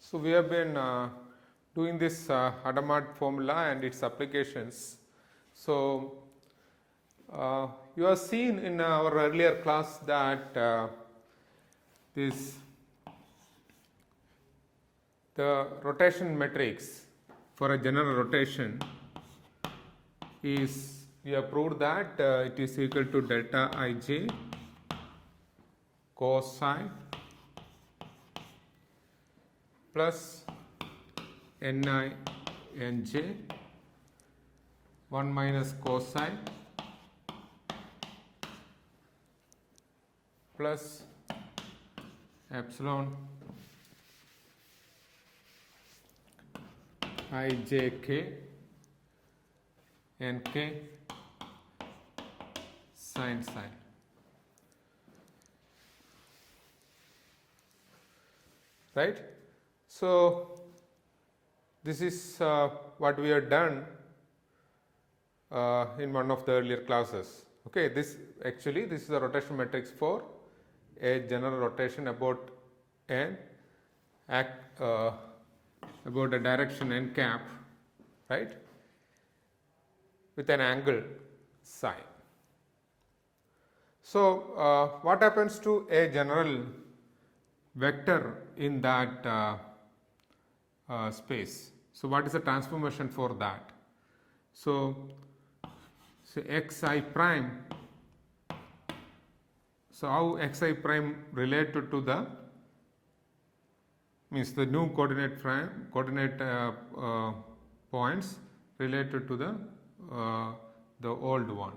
So we have been doing this Hadamard formula and its applications. So you have seen in our earlier class that the rotation matrix for a general rotation is, we have proved that it is equal to delta ij cos psi plus ni nj 1 minus cos psi plus epsilon ijk nk sin psi. Right? So this is what we have done in one of the earlier classes. Okay, this is a rotation matrix for a general rotation about about a direction n cap, right, with an angle psi. So what happens to a general vector in that space? So what is the transformation for that? So xi prime, so how xi prime related to the, means the new coordinate points related to the old one.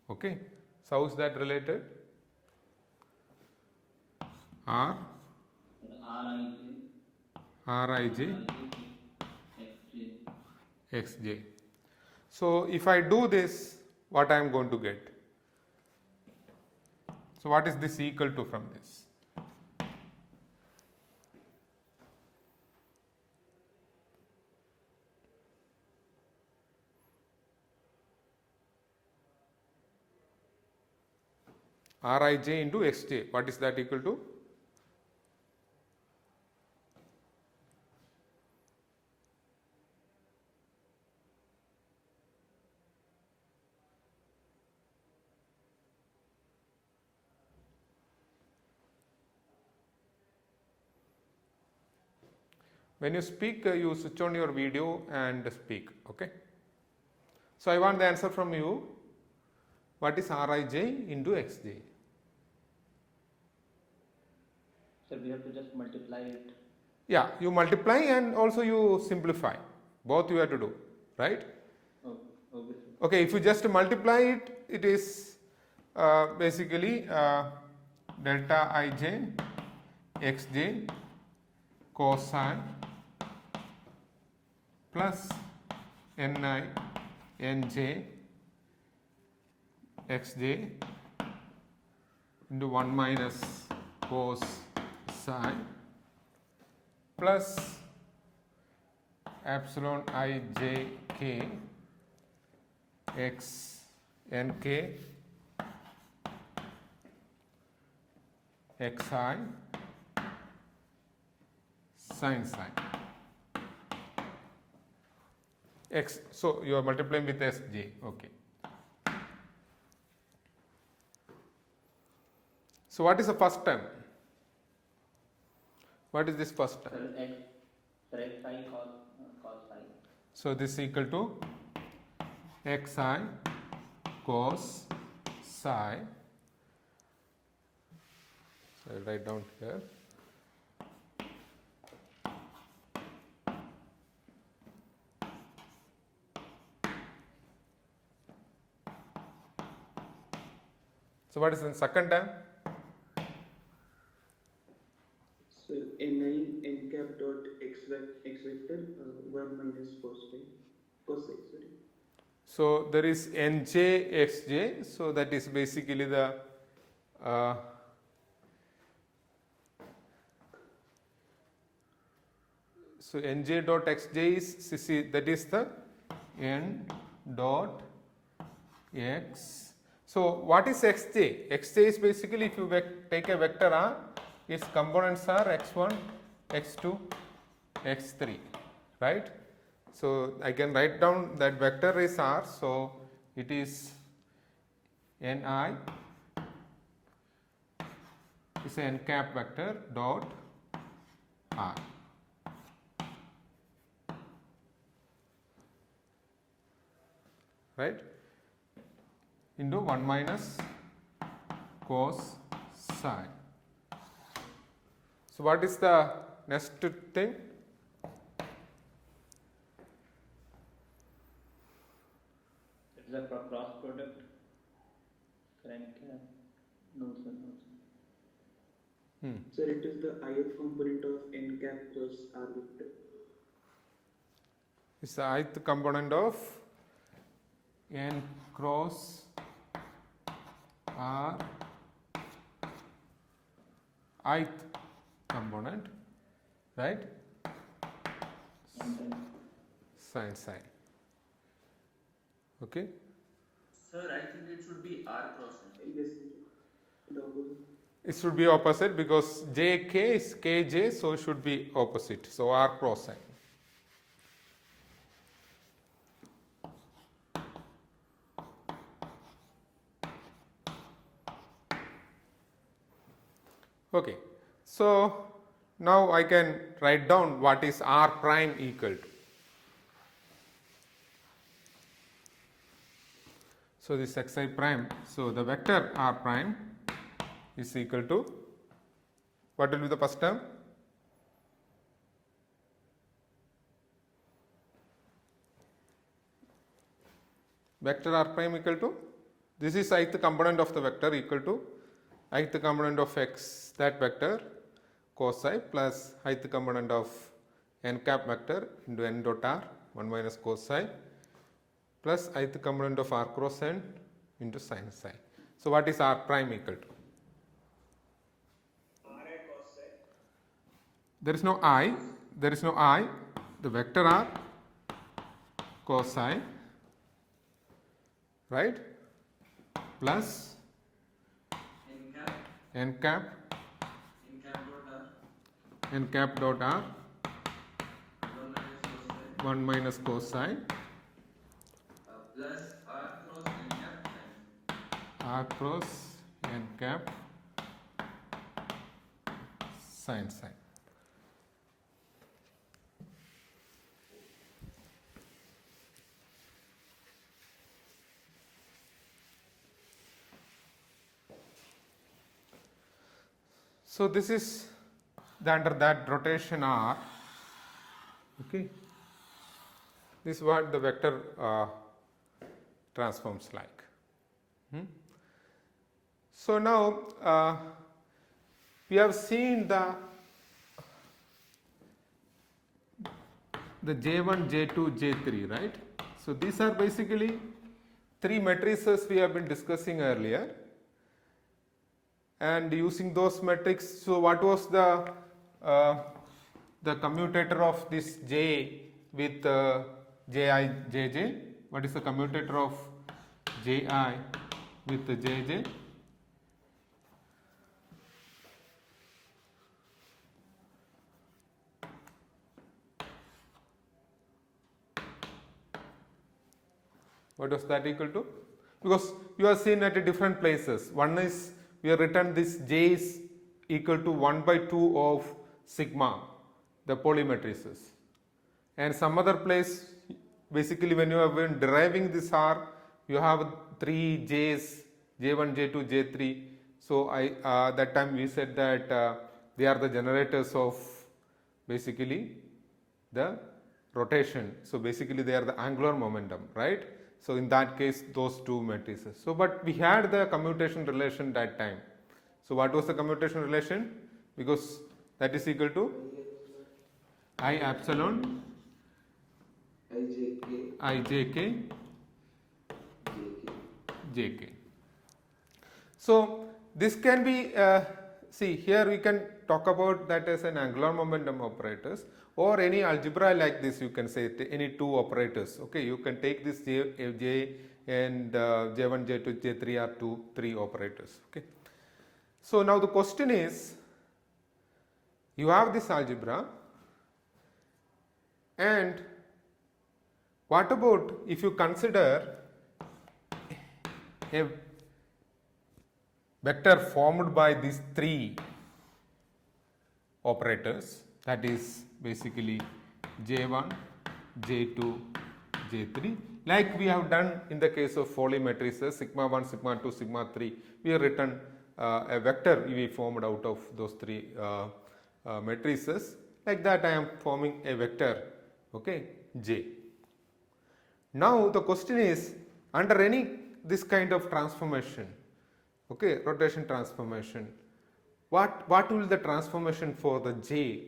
Okay, so how is that related? Rij xj. So if I do this, what I am going to get? So what is this equal to from this? Rij into xj, what is that equal to? When you speak, you switch on your video and speak. Okay. So I want the answer from you. What is Rij into xj? So we have to just multiply it. Yeah, you multiply and also you simplify. Both you have to do, right? Oh, okay. Okay, if you just multiply it, it is basically delta ij xj cos psi plus ni nj xj into 1 minus cos psi plus epsilon ijk x nk xi sin psi x. So you are multiplying with sj. Okay. So what is the first term? What is this first term? X psi cos psi. So this is equal to xi cos psi. So I will write down here. So what is the second term? So ni n cap dot x vector 1 minus cos x, sorry. So there is nj xj, so that is basically the so nj dot xj is, that is the n dot x. So what is xj? Xj is basically, if you take a vector R, its components are x1, x2, x3, right? So I can write down that vector is r, so it is ni is an n cap vector dot r. Right, into 1 minus cos psi. So what is the next thing? It's a cross product. Correct? No, sir. No, sir. Sir, it is the ith component of n cap plus r vector. It's the ith component of n cross r, ith component, right? And then Sin psi. Okay. Sir, I think it should be R cross N. Yes, the opposite. It should be opposite because jk is kj, so it should be opposite. So r cross n. Okay, so now I can write down what is r prime equal to. So this xi prime, so the vector r prime is equal to, what will be the first term? Vector r prime equal to, this is ith component of the vector equal to ith component of x, that vector cos psi, plus ith component of n cap vector into n dot r 1 minus cos psi, plus ith component of r cross n into sin psi. So what is r prime equal to? There is no I, the vector r cos psi, right, plus N cap dot r 1 minus cos 1 minus cos psi psi plus r cross n cap sin psi. So this is under that rotation r. Okay, this is what the vector transforms like. So now we have seen the J1, J2, J3, right? So these are basically three matrices we have been discussing earlier. And using those metrics, so what was the commutator of this J with Ji, Jj? What is the commutator of Ji with Jj? What was that equal to? Because you are seen at different places. One is we have written this J is equal to 1 by 2 of sigma, the polymatrices. And some other place, basically when you have been deriving this R, you have 3 J's, J1, J2, J3. So that time we said that they are the generators of basically the rotation. So basically they are the angular momentum, right? So in that case, those two matrices. So but we had the commutation relation that time. So what was the commutation relation? Because that is equal to I epsilon ijk jk. So this can be see here we can talk about that as an angular momentum operators, or any algebra like this you can say any two operators. Okay, you can take this j and j1, j2, j3 are three operators. Okay. So now the question is, you have this algebra And what about if you consider a vector formed by these three operators, that is basically J1, J2, J3, like we have done in the case of Foley matrices, sigma 1, sigma 2, sigma 3, we have written a vector we formed out of those three matrices. Like that I am forming a vector, okay, J. Now the question is, under any this kind of transformation, okay, rotation transformation, what will the transformation for the J,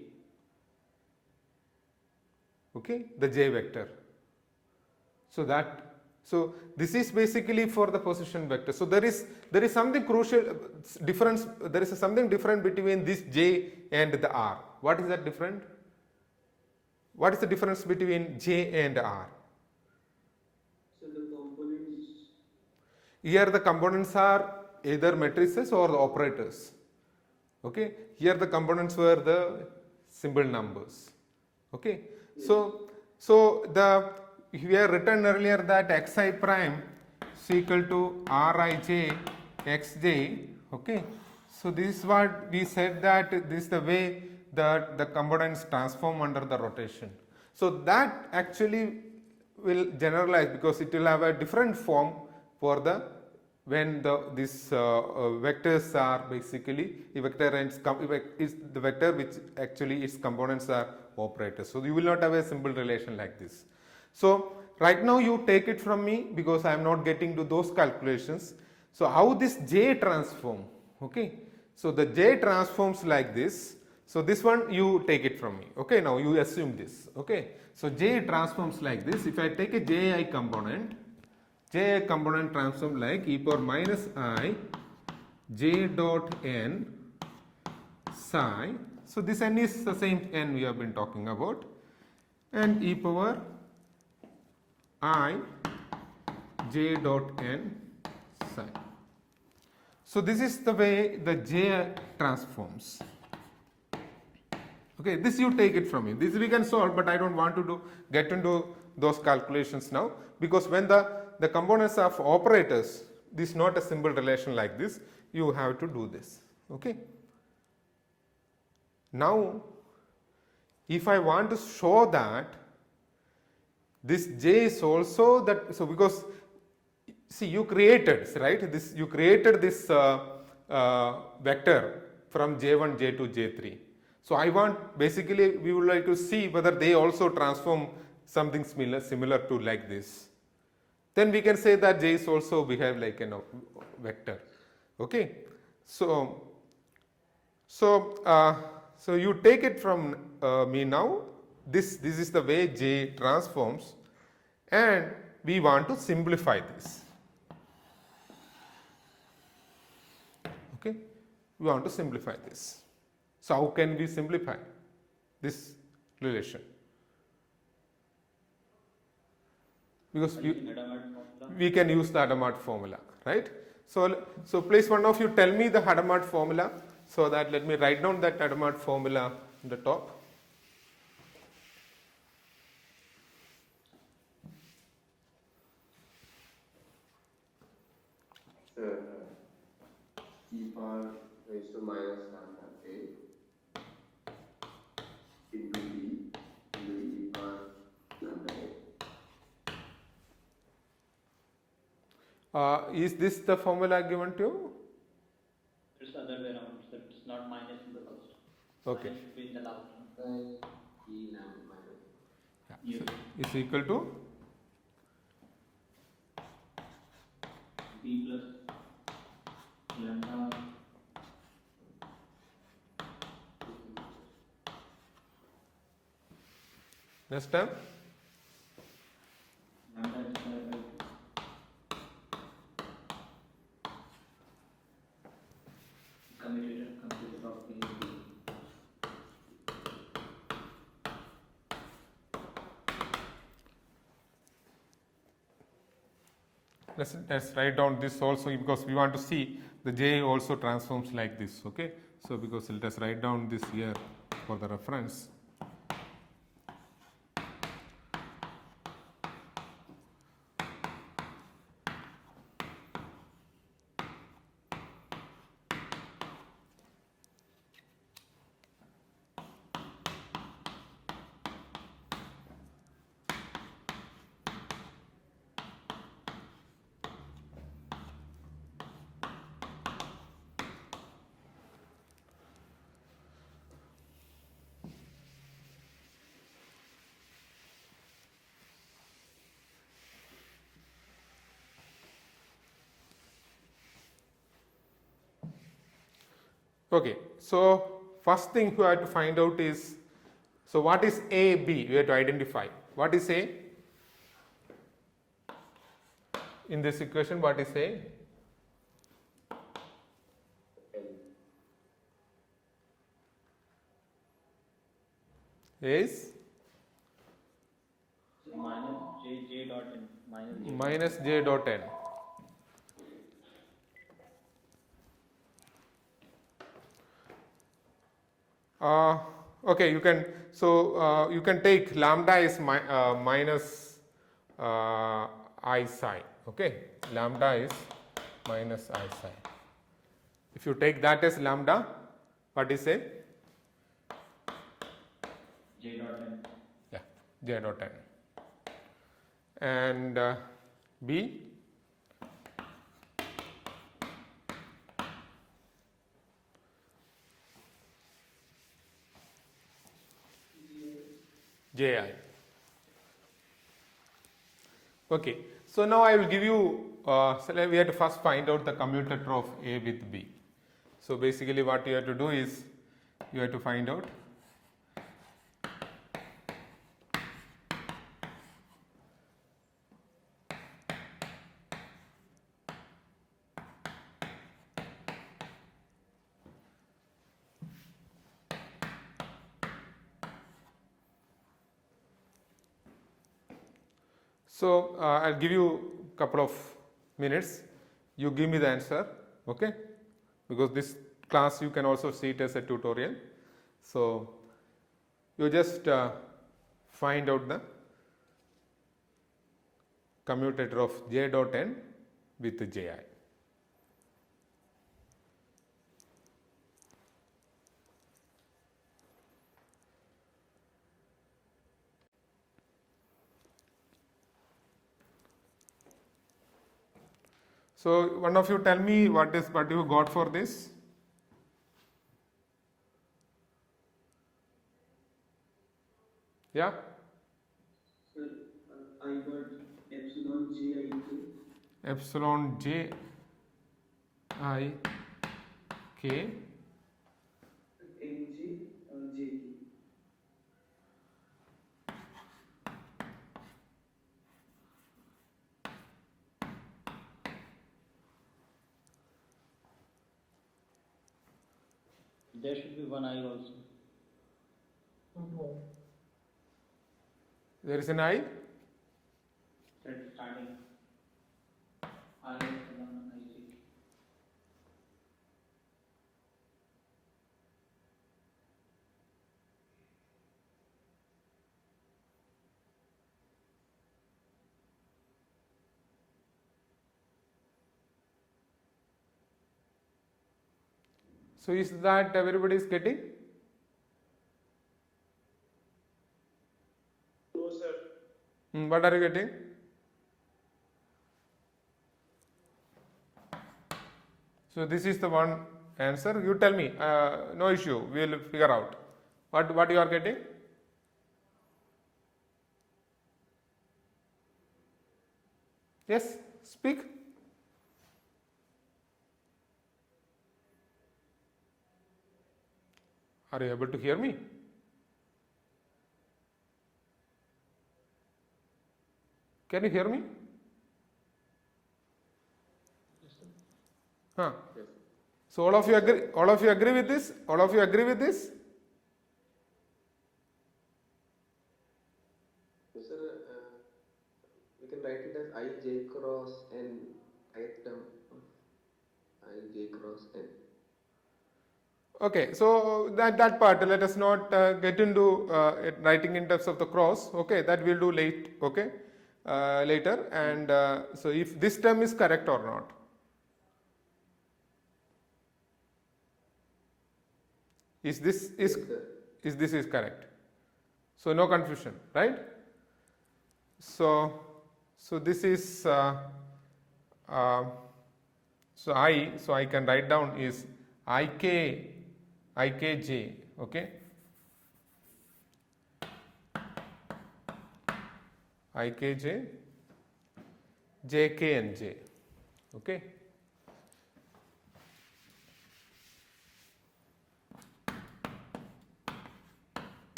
okay, the J vector? So this is basically for the position vector. So there is something crucial difference. There is something different between this J and the R. What is that different? What is the difference between J and R? So the components. Here the components are either matrices or the operators. Okay. Here the components were the simple numbers. Okay. So we have written earlier that xi prime is equal to rij xj. Okay. So this is what we said, that this is the way that the components transform under the rotation. So that actually will generalize, because it will have a different form for the when these vectors are basically the vector is the vector which actually its components are operators. So you will not have a simple relation like this. So right now you take it from me, because I am not getting to those calculations. So how this J transform? Okay. So the J transforms like this. So this one you take it from me. Okay. Now you assume this. Okay. So J transforms like this. If I take a Ji component, Ji component transform like e power minus I j dot n psi. So this n is the same n we have been talking about, and e power I j dot n psi. So this is the way the J transforms. Okay, this you take it from me. This we can solve, but I don't want to get into those calculations now, because when the components of operators, this is not a simple relation like this, you have to do this. Okay. Now if I want to show that this J is also that, so because see you created, right, this you created this vector from J1, J2, J3. So I want, basically we would like to see whether they also transform something similar to like this. Then we can say that J is also behave like a vector. Okay. So you take it from me now. This is the way J transforms, and we want to simplify this. Okay. We want to simplify this. So how can we simplify this relation? Because we can use the Hadamard formula, right? So please one of you tell me the Hadamard formula, so that let me write down that Hadamard formula in the top. E power raised to minus lambda a into b into e power lambda a. Is this the formula given to you? It's the other way around, so it's not minus in the first. Okay. Minus should be in the last one. E lambda minus. You, Is equal to B plus lambda next time. lambda is square by 2. Commutator computed of A and B. Let's write down this also, because we want to see the J also transforms like this. Okay. So because let us write down this here for the reference. Okay, so first thing you have to find out is, so what is A, B? We have to identify. What is A? In this equation, what is A? Is minus j dot n minus j. minus j dot n. Okay, you can, so you can take lambda is minus I psi. Okay, lambda is minus I psi. If you take that as lambda, what is A? J dot n. Yeah, j dot n. And B? Ji. Okay, so now I will give you, so we have to first find out the commutator of A with B. So basically what you have to do is, you have to find out so I'll give you a couple of minutes, you give me the answer, okay, because this class you can also see it as a tutorial. So you just find out the commutator of j dot n with ji. So one of you tell me what you got for this? Yeah? Sir, I got epsilon j I k. Epsilon j I k N j j k. There should be one I also. there is an I. Starting. I epsilon I j. So is that everybody is getting? No, sir. What are you getting? So this is the one answer. You tell me. No issue. We will figure out. What you are getting? Yes. Speak. Are you able to hear me? Can you hear me? Huh. So all of you agree? All of you agree with this? All of you agree with this? Sir, we can write it as I j cross n, ith term of I j cross n. Okay, so that part let us not get into writing in terms of the cross. Okay, that we'll do late. Okay, later. And so if this term is correct or not. Is this is correct? So no confusion, right? So this is so I can write down is ikj, okay, ikj, jk and j, okay.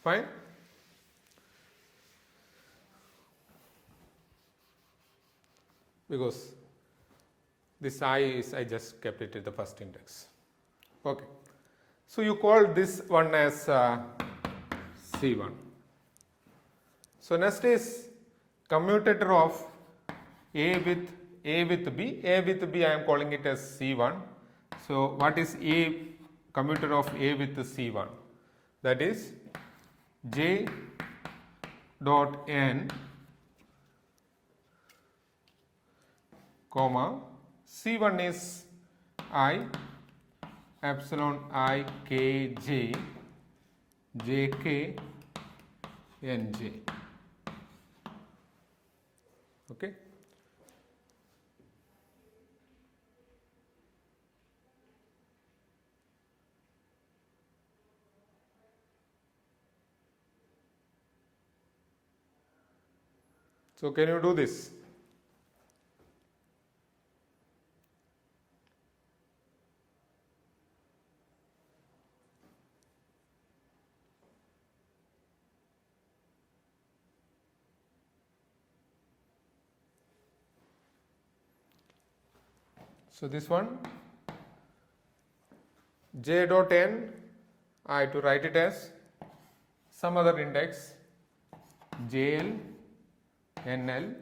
Fine. Because this I is, I just kept it at the first index. Okay. So you call this one as C1. So next is commutator of A with B. A with B I am calling it as C1. So what is A commutator of A with C1? That is J dot N comma C1 is I epsilon I K J J K N J. Okay. So can you do this? So this one J dot N, I have to write it as some other index JL NL,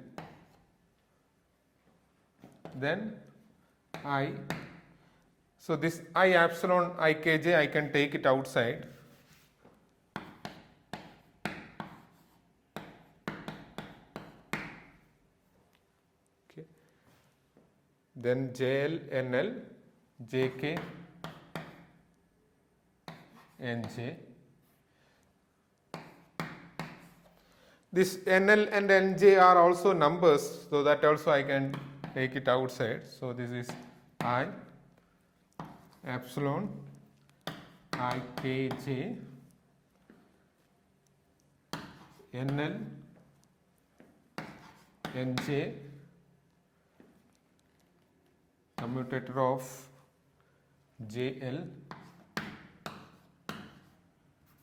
then I. So this I epsilon IKJ I can take it outside. Okay. Then JL NL JK NJ. This NL and NJ are also numbers, so that also I can take it outside. So this is I epsilon IKJ NL NJ commutator of JL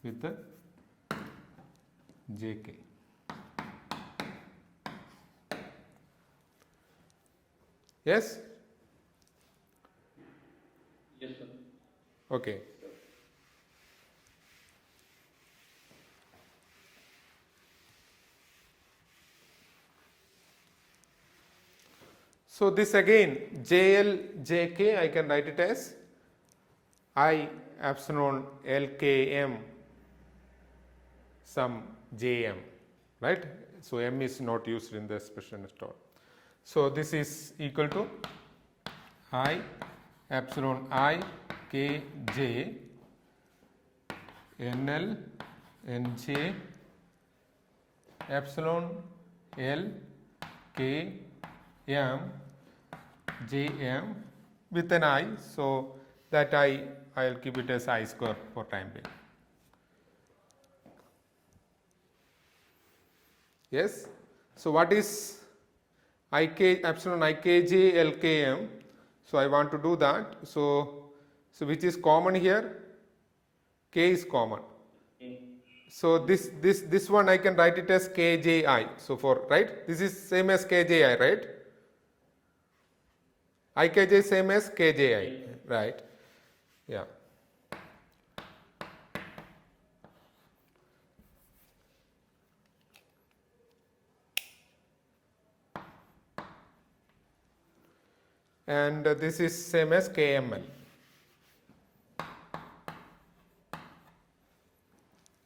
with the JK. Yes? Yes, sir. Okay. So this again JL JK I can write it as I epsilon LKM some JM, right? So M is not used in the expression at all. So this is equal to I epsilon I K J NL NJ epsilon L K M J M with an I. So that I'll keep it as I square for time being. Yes. So what is IK epsilon IKJ LKM? So I want to do that. So which is common here? K is common. Okay. So this one I can write it as KJI. So for right, this is same as KJI, right? IKJ same as KJI, right? Yeah. And this is same as KML.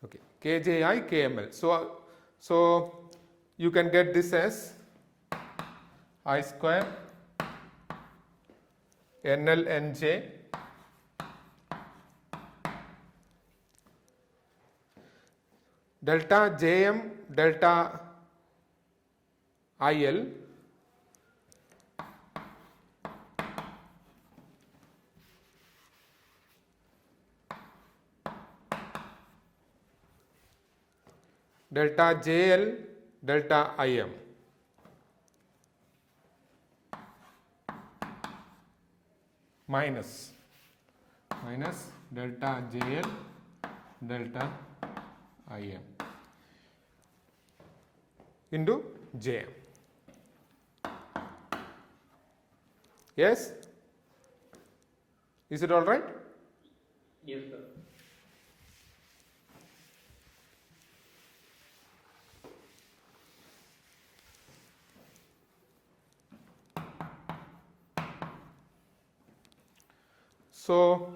Okay, KJI KML. So you can get this as I square NL NJ delta JM delta IL delta JL delta IM minus delta JL delta Im into Jm. Yes? Is it all right? Yes, sir. So,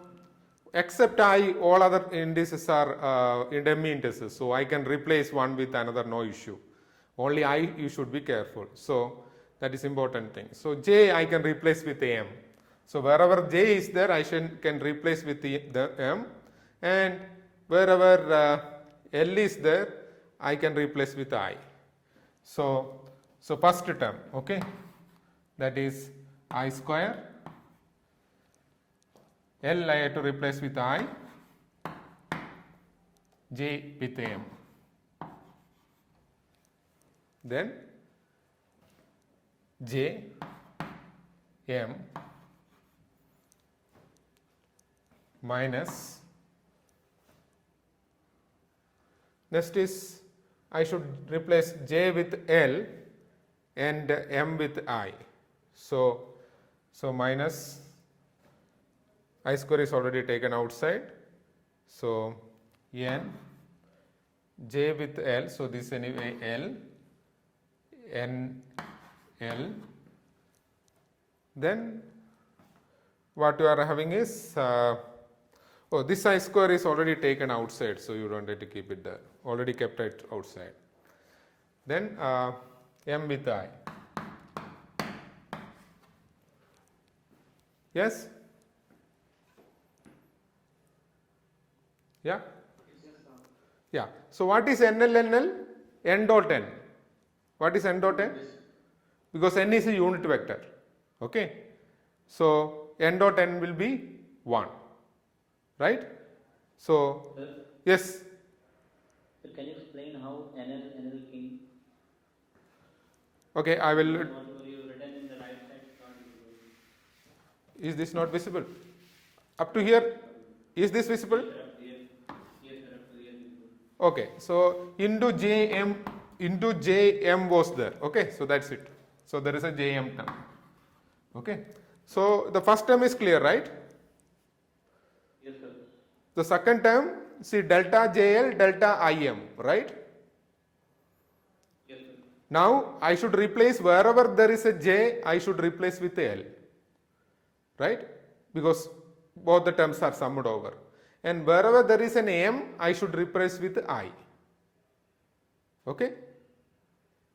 except I, all other indices are dummy indices. So, I can replace one with another, no issue. Only I, you should be careful. So, that is important thing. So, J I can replace with M. So, wherever J is there, I can replace with the M, and wherever L is there, I can replace with I. So, first term, okay, that is I square. L I have to replace with I, J with M. Then J, M minus, next is I should replace J with L and M with I. So minus I square is already taken outside. So N, J with L, so this anyway L, N, L. Then what you are having is, this I square is already taken outside, so you don't have to keep it there, already kept it outside. Then M with I. Yes? Yeah? Yeah. So what is NL? N dot N. What is N dot N? Because N is a unit vector. Okay. So N dot N will be 1. Right? So, Sir, yes. sir, can you explain how NL came? Okay, I will. What were you written in the right side? Not visible. Is this not visible? Up to here, is this visible? Yes, sir, up here. Yes, sir, up to here visible. Okay, so into JM was there. Okay, so that's it. So there is a JM term. Okay, so the first term is clear, right? Yes, sir. The second term, see delta JL, delta IM, right? Yes, sir. Now I should replace wherever there is a J, I should replace with L, right? Because both the terms are summed over. And wherever there is an M, I should replace with I. Okay?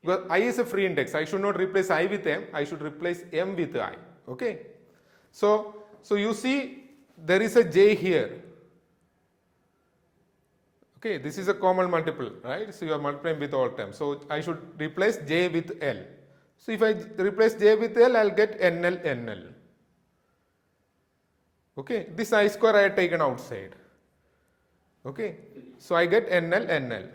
Because I is a free index. I should not replace I with M. I should replace M with I. Okay? So you see there is a J here. Okay, this is a common multiple, right? So you are multiplying with all terms. So I should replace J with L. So if I replace J with L, I'll get NL. Okay, this I square I have taken outside. Okay, so I get NL.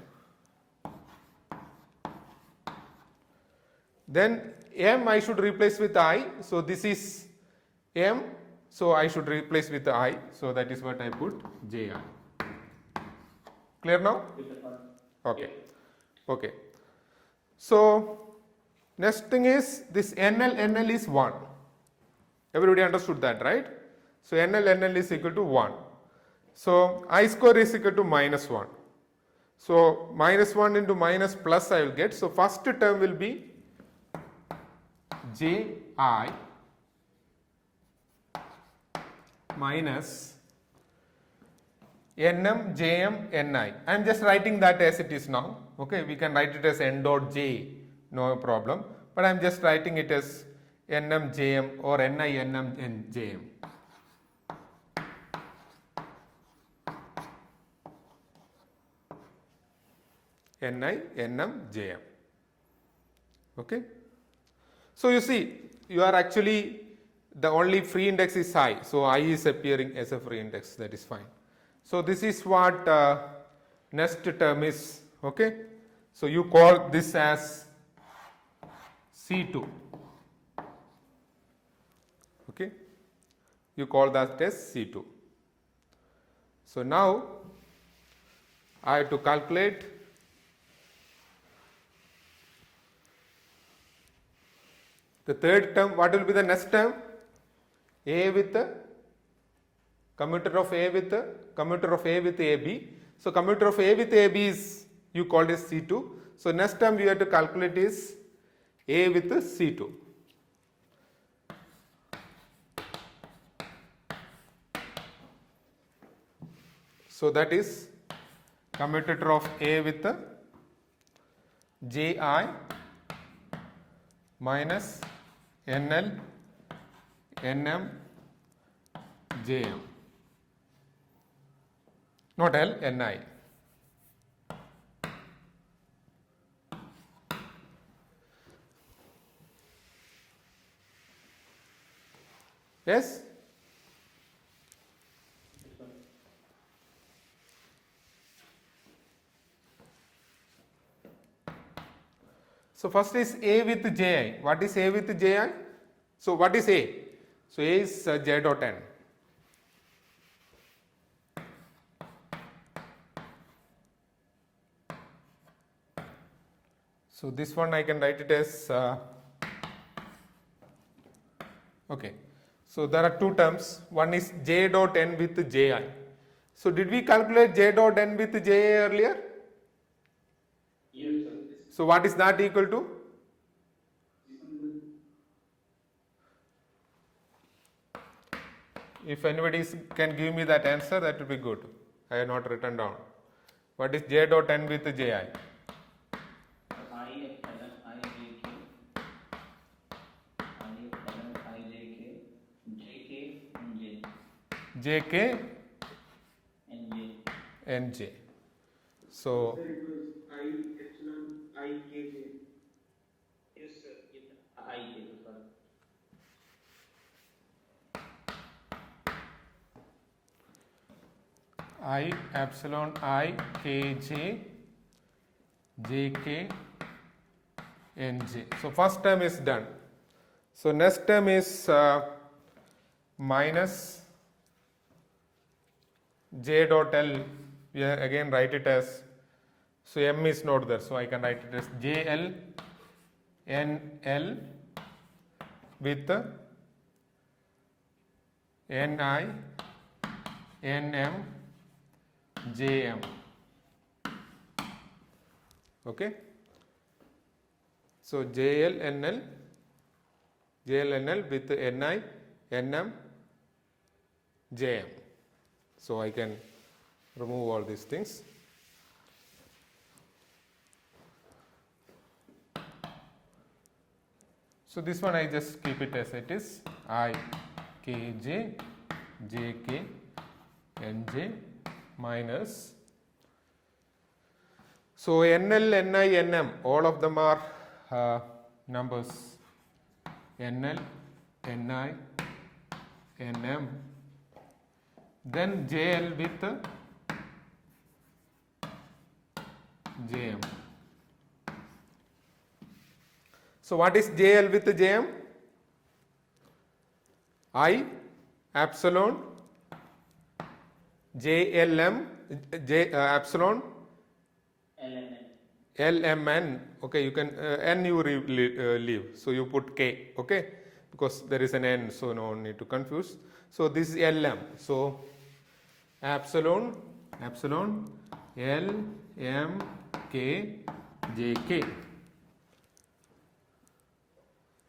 Then M I should replace with I. So this is M. So I should replace with I. So that is what I put JI. Clear now? Yes, sir. Okay. Okay. So next thing is this NL is 1. Everybody understood that, right? So NL is equal to 1. So I square is equal to minus 1. So minus 1 into minus plus I will get. So first term will be Ji minus Nm, Jm, Ni. I am just writing that as it is now. Okay, we can write it as N dot J, no problem. But I am just writing it as Nm, Jm or Ni, Nm, and Jm. Ni, Nm, Jm. Okay. So you see, you are actually the only free index is I. So I is appearing as a free index. That is fine. So this is what next term is. Okay. So you call this as C2. Okay. You call that as C2. So now I have to calculate the third term. What will be the next term? A with commutator of A with commutator of A with AB. So commutator of A with AB is you called as C2. So next term you have to calculate is A with C2. So that is commutator of A with JI minus NL NM JM, not L, NI. Yes? So first is A with Ji. What is A with Ji? So what is A? So A is J dot N. So this one I can write it as okay. So there are two terms. One is J dot N with Ji. So did we calculate J dot N with Ji earlier? Yes, sir. So what is that equal to? If anybody can give me that answer, that would be good. I have not written down. What is J dot N with Ji? I epsilon I j JK and j. NJ. So Sir, it was I epsilon I kj. Yes, sir. I j, sorry. I epsilon I Kj JK NJ. So first term is done. So next term is minus J dot L. We again write it as, so M is not there, so I can write it as JL NL with NI NM JM. Okay. So JL NL with NI NM JM. So I can remove all these things. So this one I just keep it as it is, I Kj JK NJ minus, so NL NI NM, all of them are numbers, NL NI NM, then JL with JM. So what is JL with JM? I epsilon JLM epsilon LMN. LMN. Okay, you can N you leave, so you put K. Okay, because there is an N, so no need to confuse. So this is LM. So epsilon L M K J K.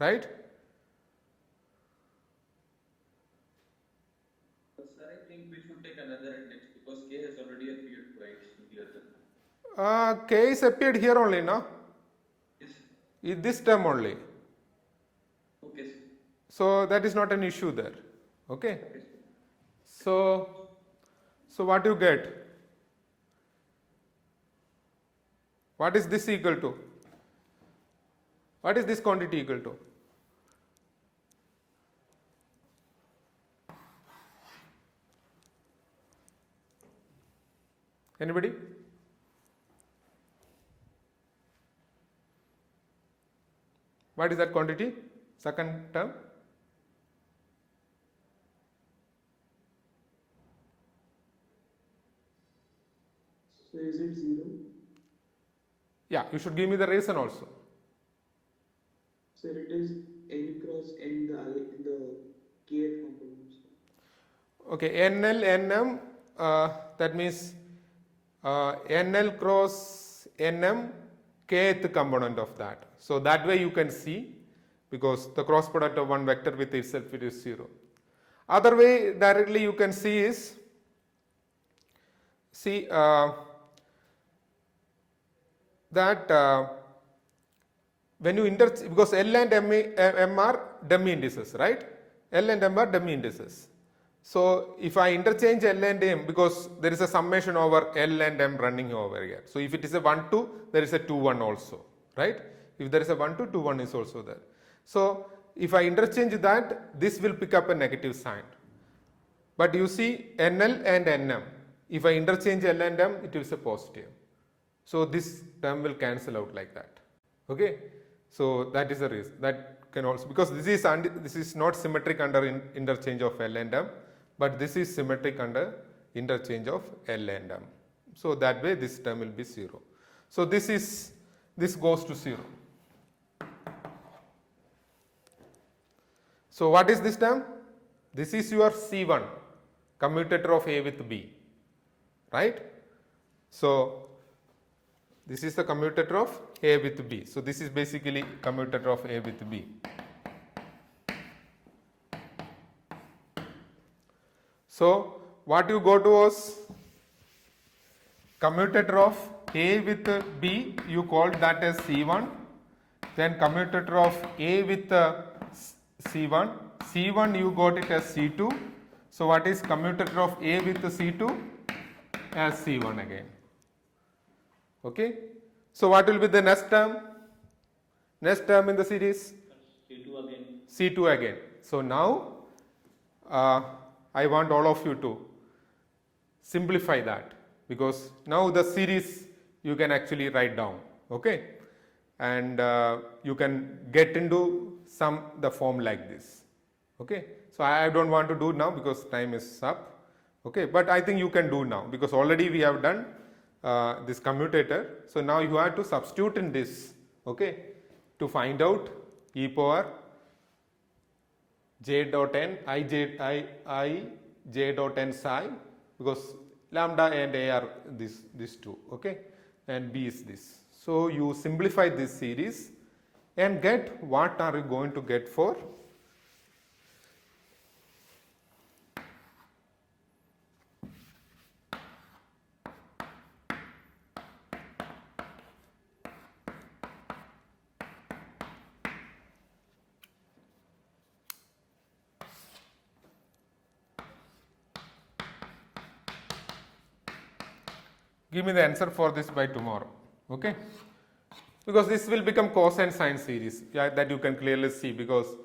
Right? Sir, I think we should take another index because K has already appeared twice in the other. K is appeared here only, no? Yes. In this term only. Okay, sir. So that is not an issue there. Okay. So what you get? What is this equal to? What is this quantity equal to? Anybody? What is that quantity? Second term? So is it 0? Yeah, you should give me the reason also. Sir, it is n cross n the kth component. Okay, NL, NM, that means NL cross NM, kth component of that. So that way you can see, because the cross product of one vector with itself, it is 0. Other way directly you can see is, see that when you because L and M are dummy indices, right? L and M are dummy indices. So if I interchange L and M, because there is a summation over L and M running over here. So if it is a 1 2, there is a 2 1 also, right? If there is a 1 2, 2 1 is also there. So if I interchange that, this will pick up a negative sign. But you see NL and NM, if I interchange L and M, it is a positive. So this term will cancel out like that. Okay, so that is the reason. That can also, because this is not symmetric under interchange of L and M, but this is symmetric under interchange of L and M. So that way this term will be 0. So this goes to 0. So what is this term? This is your C1, commutator of A with B, right? So this is the commutator of A with B. So this is basically commutator of A with B. So what you go to was commutator of A with B, you called that as C1. Then commutator of A with C1. C1 you got it as C2. So what is commutator of A with C2? As C1 again. Okay. So what will be the next term? Next term in the series? C2 again. C2 again. So now I want all of you to simplify that, because now the series you can actually write down, okay, and you can get into the form like this, okay. So I don't want to do now because time is up, okay, but I think you can do now because already we have done this commutator. So now you have to substitute in this, okay, to find out e power j dot n I j dot n psi, because lambda and a are these two, okay, and b is this. So you simplify this series and get what are you going to get for give me the answer for this by tomorrow, okay, because this will become cosine sine series, that you can clearly see because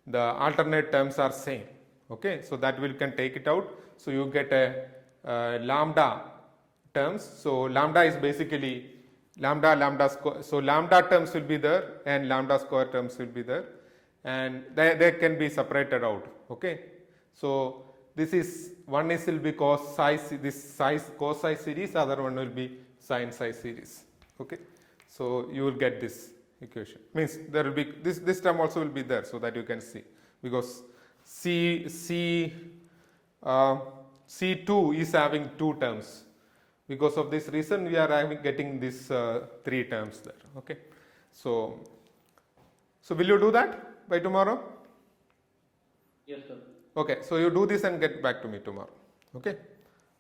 the alternate terms are same, okay. So that we can take it out. So you get a lambda terms. So lambda is basically lambda square. So lambda terms will be there and lambda square terms will be there, and they can be separated out, okay. So this is one is will be cos psi series, other one will be sin psi series, okay. So you will get this equation, means there will be this term also will be there, so that you can see, because C2 is having two terms. Because of this reason we are getting these three terms there, okay. So will you do that by tomorrow? Yes, sir. Okay, so you do this and get back to me tomorrow, okay.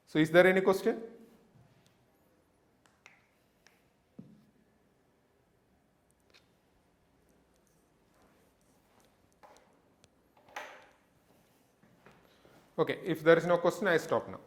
So is there any question? Okay, if there is no question, I stop now.